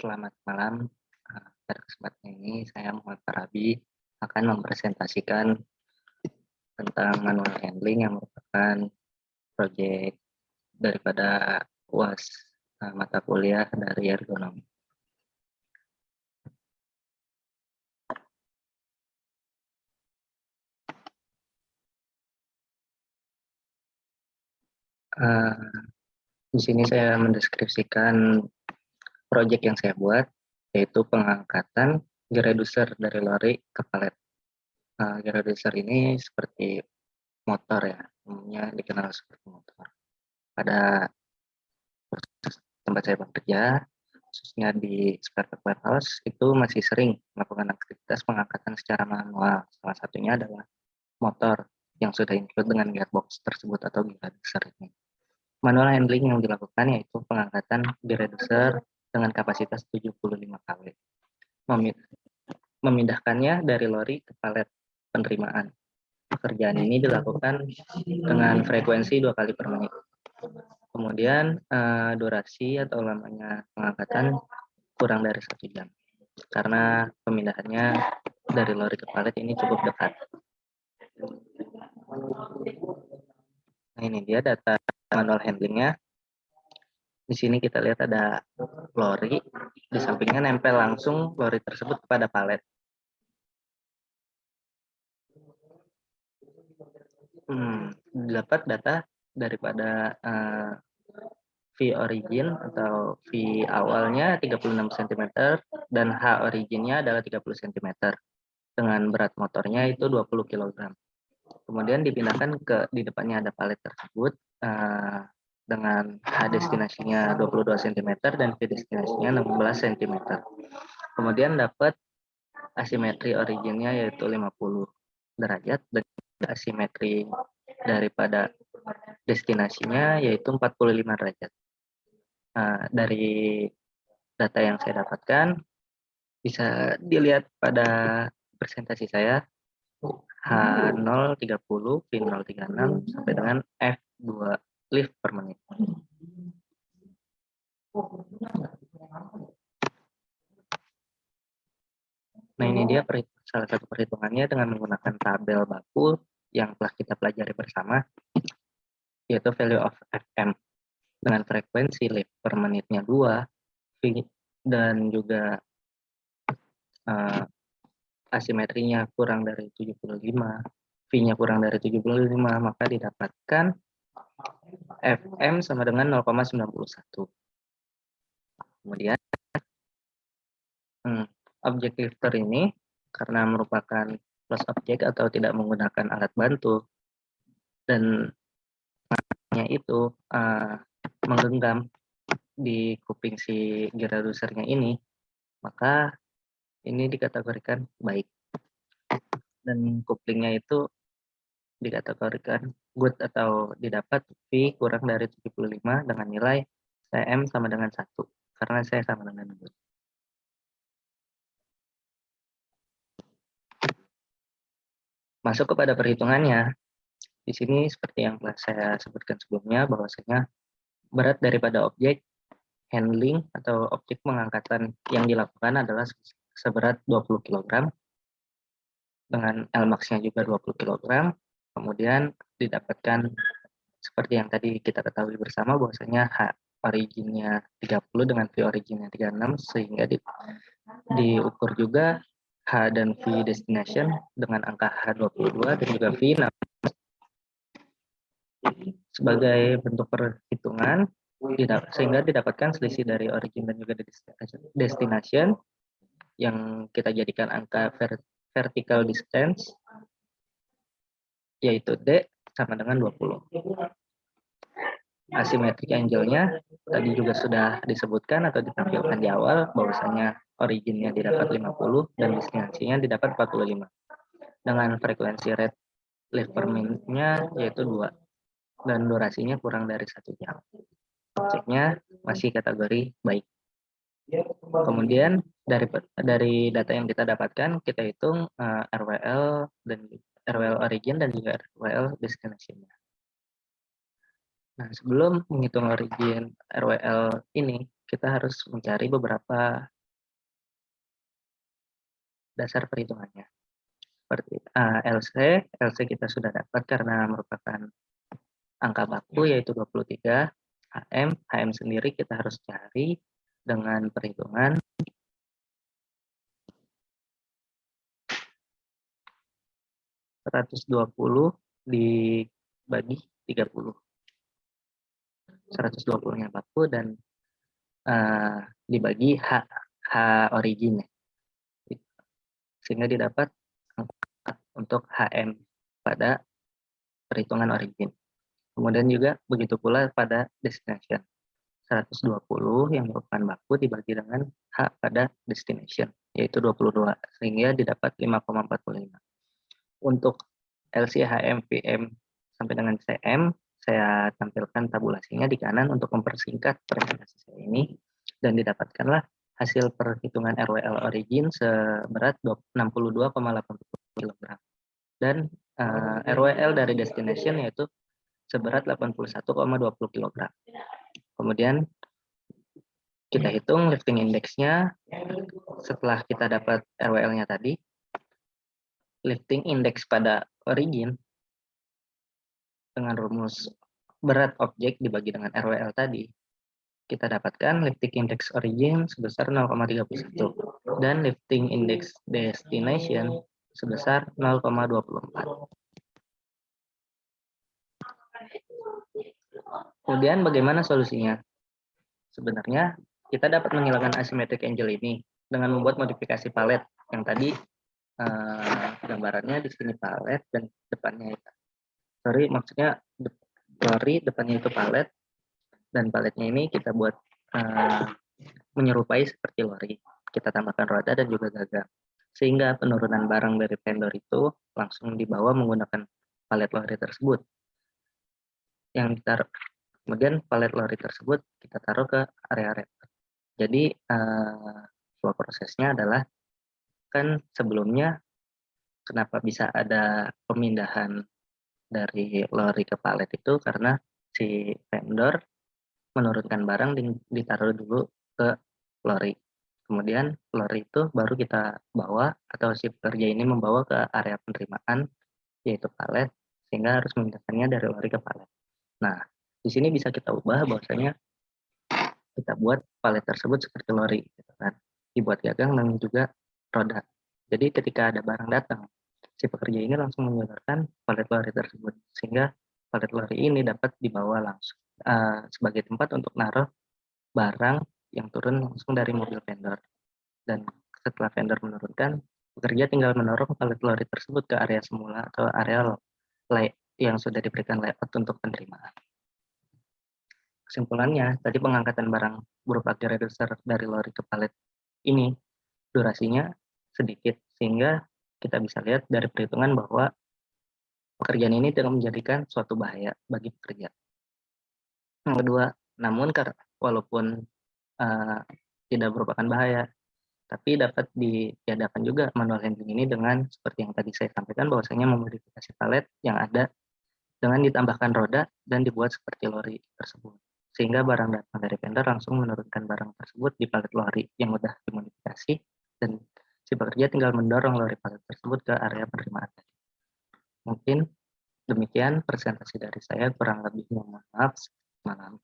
Selamat malam. Pada kesempatan ini saya Muhammad Farabi akan mempresentasikan tentang manual handling yang merupakan proyek daripada UAS mata kuliah dari ergonomi. Di sini saya mendeskripsikan proyek yang saya buat, yaitu pengangkatan gear reducer dari lori ke palet. Gear reducer ini seperti motor ya, umumnya dikenal seperti motor. Pada tempat saya bekerja, khususnya di spare part warehouse, itu masih sering melakukan aktivitas pengangkatan secara manual. Salah satunya adalah motor yang sudah include dengan gearbox tersebut atau gear reducer ini. Manual handling yang dilakukan yaitu pengangkatan gear reducer dengan kapasitas 75 kW. Memindahkannya dari lori ke palet penerimaan. Pekerjaan ini dilakukan dengan frekuensi 2 kali per menit. Kemudian durasi atau lamanya pengangkatan kurang dari 1 jam. Karena pemindahannya dari lori ke palet ini cukup dekat. Nah, ini dia data manual handlingnya. Di sini kita lihat ada lori, di sampingnya nempel langsung lori tersebut kepada palet. Dapat data daripada V origin atau V awalnya 36 cm dan H originnya adalah 30 cm dengan berat motornya itu 20 kg. Kemudian dipindahkan di depannya ada palet tersebut dengan H destinasinya 22 cm dan V destinasinya 16 cm. Kemudian dapat asimetri originnya yaitu 50 derajat dan asimetri daripada destinasinya yaitu 45 derajat. Dari data yang saya dapatkan bisa dilihat pada presentasi saya H030, V036 sampai dengan F2 lift per menit. Nah, ini dia salah satu perhitungannya dengan menggunakan tabel baku yang telah kita pelajari bersama, yaitu value of Fm dengan frekuensi lift per menitnya 2, V dan juga asimetrinya kurang dari 75, V-nya kurang dari 75, maka didapatkan Fm sama dengan 0,91. Kemudian objek lifter ini karena merupakan close object atau tidak menggunakan alat bantu dan itu menggenggam di kuping si gear reducernya ini, maka ini dikategorikan baik dan couplingnya itu dikategorikan good atau didapat V kurang dari 75 dengan nilai Cm sama dengan 1 karena saya sama dengan good. Masuk kepada perhitungannya, di sini seperti yang telah saya sebutkan sebelumnya bahwasanya berat daripada objek handling atau objek pengangkatan yang dilakukan adalah seberat 20 kg dengan Lmax-nya juga 20 kg. Kemudian didapatkan seperti yang tadi kita ketahui bersama bahwasanya H originnya 30 dengan V originnya 36 sehingga diukur juga H dan V destination dengan angka H22 dan juga V. Sebagai bentuk perhitungan sehingga didapatkan selisih dari origin dan juga destination yang kita jadikan angka vertical distance yaitu D sama dengan 20. Asymmetric angle-nya tadi juga sudah disebutkan atau ditampilkan di awal bahwasanya originnya didapat 50 dan destinasinya didapat 45 dengan frekuensi rate lift per minute-nya yaitu 2 dan durasinya kurang dari 1 jam. Objeknya masih kategori baik. Kemudian dari data yang kita dapatkan kita hitung RWL dan RWL origin dan juga RWL destination-nya. Nah, sebelum menghitung origin RWL ini, kita harus mencari beberapa dasar perhitungannya. Seperti LC kita sudah dapat karena merupakan angka baku yaitu 23. HM sendiri kita harus cari dengan perhitungan 120 dibagi 30. 120-nya baku dan dibagi H origin, sehingga didapat untuk HM pada perhitungan origin. Kemudian juga begitu pula pada destination. 120 yang merupakan baku dibagi dengan H pada destination, yaitu 22, sehingga didapat 5,45. Untuk LCHM, PM, sampai dengan CM, saya tampilkan tabulasinya di kanan untuk mempersingkat presentasi saya ini, dan didapatkanlah hasil perhitungan RWL origin seberat 62,80 kg. Dan RWL dari destination yaitu seberat 81,20 kg. Kemudian kita hitung lifting index-nya setelah kita dapat RWL-nya tadi. Lifting index pada origin dengan rumus berat objek dibagi dengan RWL tadi, kita dapatkan lifting index origin sebesar 0,31 dan lifting index destination sebesar 0,24. Kemudian bagaimana solusinya? Sebenarnya kita dapat menghilangkan asymmetric angle ini dengan membuat modifikasi palet yang tadi gambarannya di sini palet dan depannya itu. Maksudnya lori depannya itu palet dan paletnya ini kita buat menyerupai seperti lori. Kita tambahkan roda dan juga gagang. Sehingga penurunan barang dari vendor itu langsung dibawa menggunakan palet lori tersebut. Yang ditaruh. Kemudian palet lori tersebut kita taruh ke area repot. Jadi flow prosesnya adalah kan sebelumnya kenapa bisa ada pemindahan dari lori ke palet itu karena si vendor menurunkan barang dan ditaruh dulu ke lori. Kemudian lori itu baru kita bawa atau si pekerja ini membawa ke area penerimaan yaitu palet sehingga harus memindahkannya dari lori ke palet. Nah, di sini bisa kita ubah bahwasanya kita buat palet tersebut seperti lori, gitu kan. Dibuat gagang dan juga roda. Jadi ketika ada barang datang, si pekerja ini langsung menyodorkan palet lori tersebut sehingga palet lori ini dapat dibawa langsung sebagai tempat untuk naruh barang yang turun langsung dari mobil vendor. Dan setelah vendor menurunkan, pekerja tinggal mendorong palet lori tersebut ke area semula atau area yang sudah diberikan layout untuk penerimaan. Kesimpulannya, tadi pengangkatan barang berupa gear reducer dari lori ke palet ini durasinya sedikit, sehingga kita bisa lihat dari perhitungan bahwa pekerjaan ini tidak menjadikan suatu bahaya bagi pekerja. Yang kedua, namun walaupun tidak merupakan bahaya, tapi dapat ditiadakan juga manual handling ini dengan seperti yang tadi saya sampaikan bahwasanya memodifikasi palet yang ada dengan ditambahkan roda dan dibuat seperti lori tersebut. Sehingga barang datang dari vendor langsung menurunkan barang tersebut di palet lori yang sudah dimodifikasi dan si pekerja tinggal mendorong lori palet tersebut ke area penerimaan. Mungkin demikian presentasi dari saya, kurang lebihnya mohon maaf. Malam.